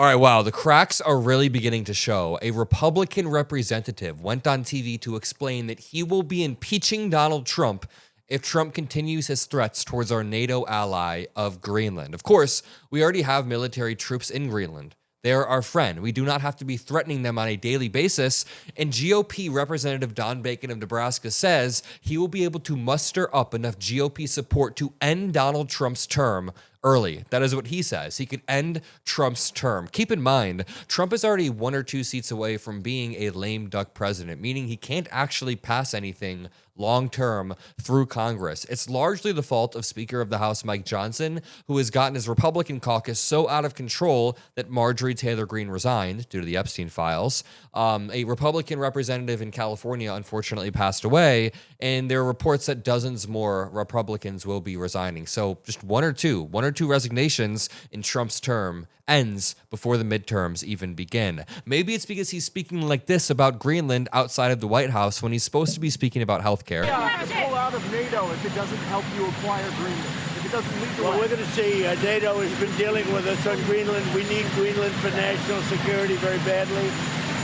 All right, wow, the cracks are really beginning to show. A Republican representative went on TV to explain that he will be impeaching Donald Trump if Trump continues his threats towards our NATO ally of Greenland. Of course, we already have military troops in Greenland. They're our friend. We do not have to be threatening them on a daily basis. And GOP Representative Don Bacon of Nebraska says he will be able to muster up enough GOP support to end Donald Trump's term early. That is what he says. He could end Trump's term. Keep in mind, Trump is already 1 or 2 seats away from being a lame duck president, meaning he can't actually pass anything long-term through Congress. It's largely the fault of Speaker of the House Mike Johnson, who has gotten his Republican caucus so out of control that Marjorie Taylor Greene resigned due to the Epstein files. A Republican representative in California unfortunately passed away, and there are reports that dozens more Republicans will be resigning. So just one or two resignations in Trump's term ends before the midterms even begin. Maybe it's because he's speaking like this about Greenland outside of the White House when he's supposed to be speaking about healthcare. Pull out of NATO if it doesn't help you acquire Greenland. If it doesn't lead to we're going to see. NATO has been dealing with us on Greenland. We need Greenland for national security very badly.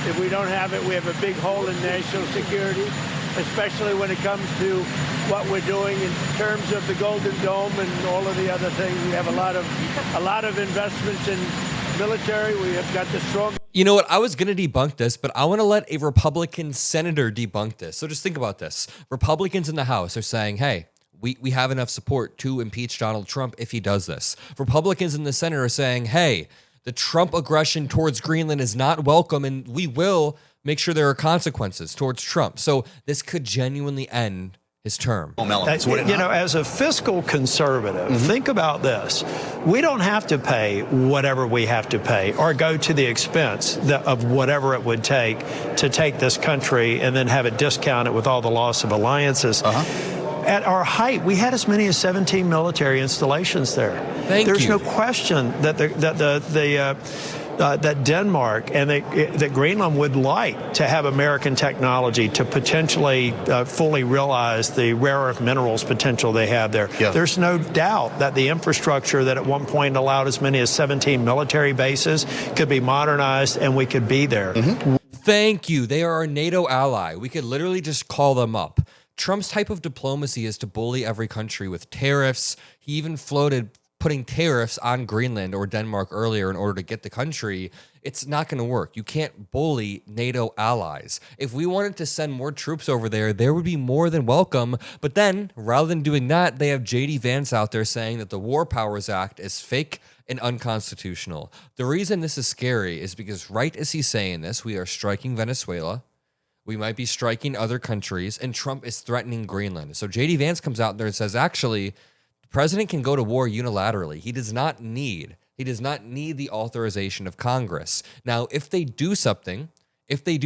If we don't have it, we have a big hole in national security, especially when it comes to what we're doing in terms of the Golden Dome and all of the other things. We have a lot of investments in military. We have got the strong. You know what? I was going to debunk this, but I want to let a Republican senator debunk this. So just think about this. Republicans in the House are saying, hey, we have enough support to impeach Donald Trump if he does this. Republicans in the Senate are saying, hey, the Trump aggression towards Greenland is not welcome, and we will make sure there are consequences towards Trump. So this could genuinely end his term. As a fiscal conservative, think about this. We don't have to pay whatever we have to pay or go to the expense of whatever it would take to take this country and then have it discounted with all the loss of alliances. At our height, we had as many as 17 military installations there. There's no question that that Denmark and that Greenland would like to have American technology to potentially fully realize the rare earth minerals potential they have there. Yeah. There's no doubt that the infrastructure that at one point allowed as many as 17 military bases could be modernized and we could be there. Thank you. They are our NATO ally. We could literally just call them up. Trump's type of diplomacy is to bully every country with tariffs. He even floated putting tariffs on Greenland or Denmark earlier in order to get the country. It's not going to work. You can't bully NATO allies. If we wanted to send more troops over there, there would be more than welcome. But then, rather than doing that, they have J.D. Vance out there saying that the War Powers Act is fake and unconstitutional. The reason this is scary is because right as he's saying this, we are striking Venezuela. We might be striking other countries, and Trump is threatening Greenland. So J.D. Vance comes out there and says, actually, the president can go to war unilaterally. He does not need the authorization of Congress. Now, if they do something, if they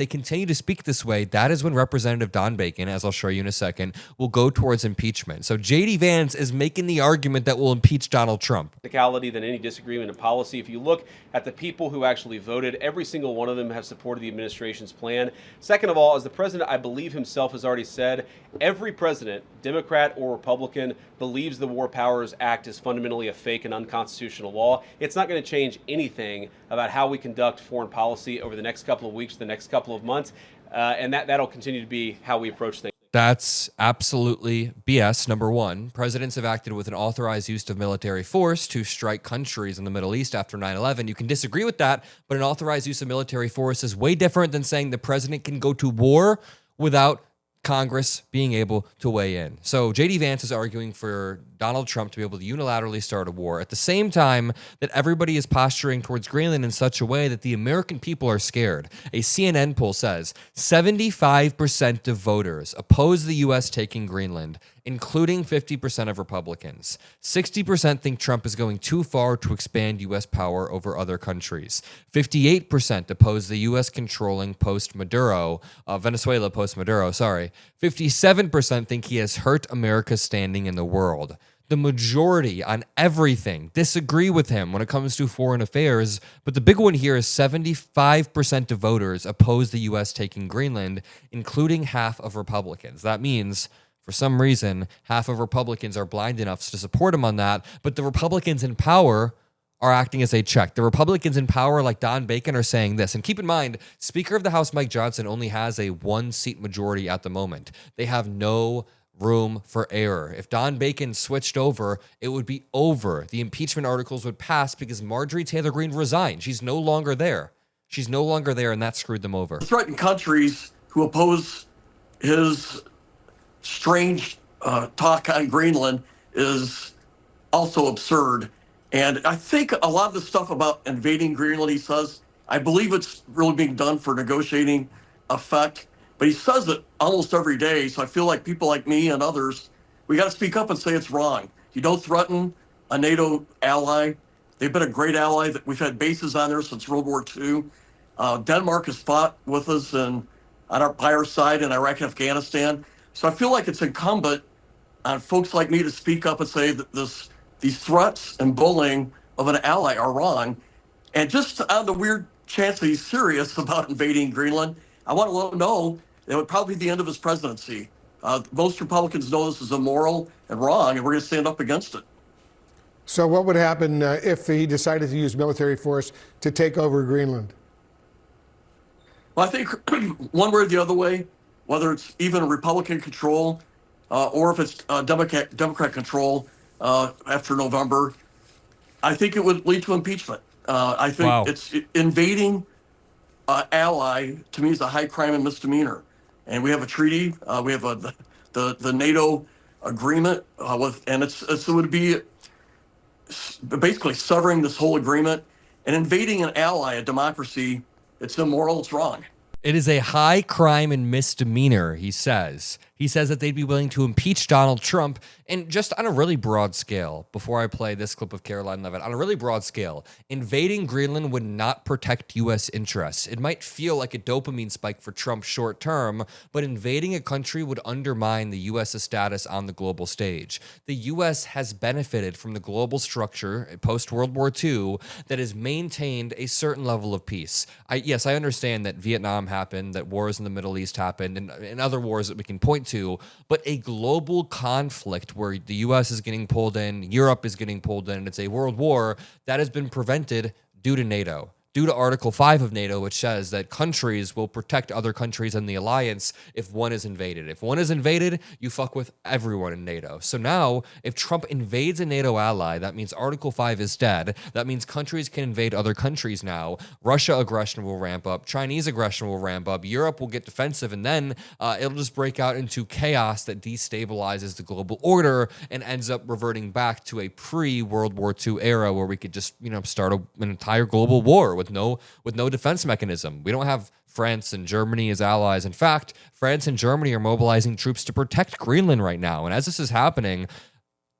continue to speak this way, that is when Representative Don Bacon, as I'll show you in a second, will go towards impeachment. So J.D. Vance is making the argument that will impeach Donald Trump. Than any disagreement in policy. If you look at the people who actually voted, every single one of them have supported the administration's plan. Second of all, as the president, I believe himself has already said, every president, Democrat or Republican, believes the War Powers Act is fundamentally a fake and unconstitutional law. It's not going to change anything about how we conduct foreign policy over the next couple of weeks, the next couple of months, and that'll continue to be how we approach things. That's absolutely BS, number one. Presidents have acted with an authorized use of military force to strike countries in the Middle East after 9/11. You can disagree with that, but an authorized use of military force is way different than saying the president can go to war without Congress being able to weigh in. So J.D. Vance is arguing for Donald Trump to be able to unilaterally start a war at the same time that everybody is posturing towards Greenland in such a way that the American people are scared. A CNN poll says 75% of voters oppose the U.S. taking Greenland, including 50% of Republicans. 60% think Trump is going too far to expand U.S. power over other countries. 58% oppose the U.S. controlling Venezuela post-Maduro, 57% think he has hurt America's standing in the world. The majority on everything disagree with him when it comes to foreign affairs, but the big one here is 75% of voters oppose the U.S. taking Greenland, including half of Republicans. That means, for some reason, half of Republicans are blind enough to support him on that, but the Republicans in power are acting as a check. The Republicans in power, like Don Bacon, are saying this. And keep in mind, Speaker of the House Mike Johnson only has a 1-seat majority at the moment. They have no room for error. If Don Bacon switched over, it would be over. The impeachment articles would pass because Marjorie Taylor Greene resigned. She's no longer there. She's no longer there, and that screwed them over. Threaten countries who oppose his strange talk on Greenland is also absurd. And I think a lot of the stuff about invading Greenland, he says, I believe it's really being done for negotiating effect, but he says it almost every day. So I feel like people like me and others, we got to speak up and say it's wrong. You don't threaten a NATO ally. They've been a great ally. We've had bases on there since World War II. Denmark has fought with us by our side in Iraq and Afghanistan. So I feel like it's incumbent on folks like me to speak up and say that these threats and bullying of an ally are wrong. And just on the weird chance that he's serious about invading Greenland, I want to let him know that it would probably be the end of his presidency. Most Republicans know this is immoral and wrong, and we're going to stand up against it. So what would happen if he decided to use military force to take over Greenland? Well, I think one way or the other way, whether it's even Republican control or if it's Democrat control after November, I think it would lead to impeachment. I think it's invading ally, to me, is a high crime and misdemeanor. And we have a treaty. We have the NATO agreement and it would be basically severing this whole agreement and invading an ally, a democracy. It's immoral. It's wrong. It is a high crime and misdemeanor, he says. He says that they'd be willing to impeach Donald Trump. And just on a really broad scale, before I play this clip of Caroline Leavitt, on a really broad scale, invading Greenland would not protect U.S. interests. It might feel like a dopamine spike for Trump short term, but invading a country would undermine the U.S.'s status on the global stage. The U.S. has benefited from the global structure post-World War II that has maintained a certain level of peace. Yes, I understand that Vietnam happened, that wars in the Middle East happened, and other wars that we can point to, but a global conflict where the U.S. is getting pulled in, Europe is getting pulled in, and it's a world war that has been prevented due to NATO. Due to Article 5 of NATO, which says that countries will protect other countries in the alliance if one is invaded. If one is invaded, you fuck with everyone in NATO. So now, if Trump invades a NATO ally, that means Article 5 is dead. That means countries can invade other countries now. Russia aggression will ramp up. Chinese aggression will ramp up. Europe will get defensive, and then it'll just break out into chaos that destabilizes the global order and ends up reverting back to a pre-World War II era where we could just, start an entire global war with no defense mechanism. We don't have France and Germany as allies. In fact, France and Germany are mobilizing troops to protect Greenland right now. And as this is happening,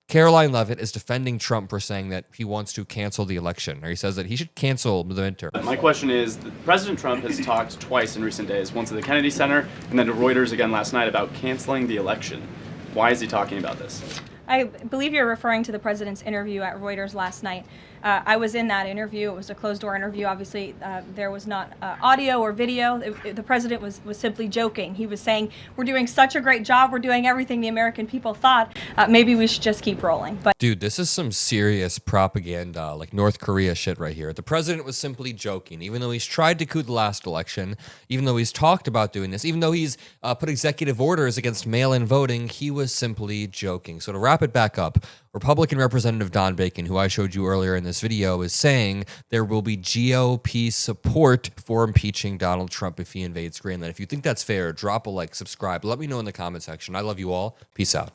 Caroline Leavitt is defending Trump for saying that he wants to cancel the election, or he says that he should cancel the midterm. My question is, President Trump has talked twice in recent days, once at the Kennedy Center and then to Reuters again last night, about canceling the election. Why is he talking about this? I believe you're referring to the president's interview at Reuters last night. I was in that interview. It was a closed-door interview. Obviously, there was not audio or video. The president was simply joking. He was saying, we're doing such a great job. We're doing everything the American people thought. Maybe we should just keep rolling. But dude, this is some serious propaganda, like North Korea shit right here. The president was simply joking, even though he's tried to coup the last election, even though he's talked about doing this, even though he's put executive orders against mail-in voting, he was simply joking. So to wrap it back up, Republican Representative Don Bacon, who I showed you earlier in this video, is saying there will be GOP support for impeaching Donald Trump if he invades Greenland. If you think that's fair, drop a like, subscribe. Let me know in the comment section. I love you all. Peace out.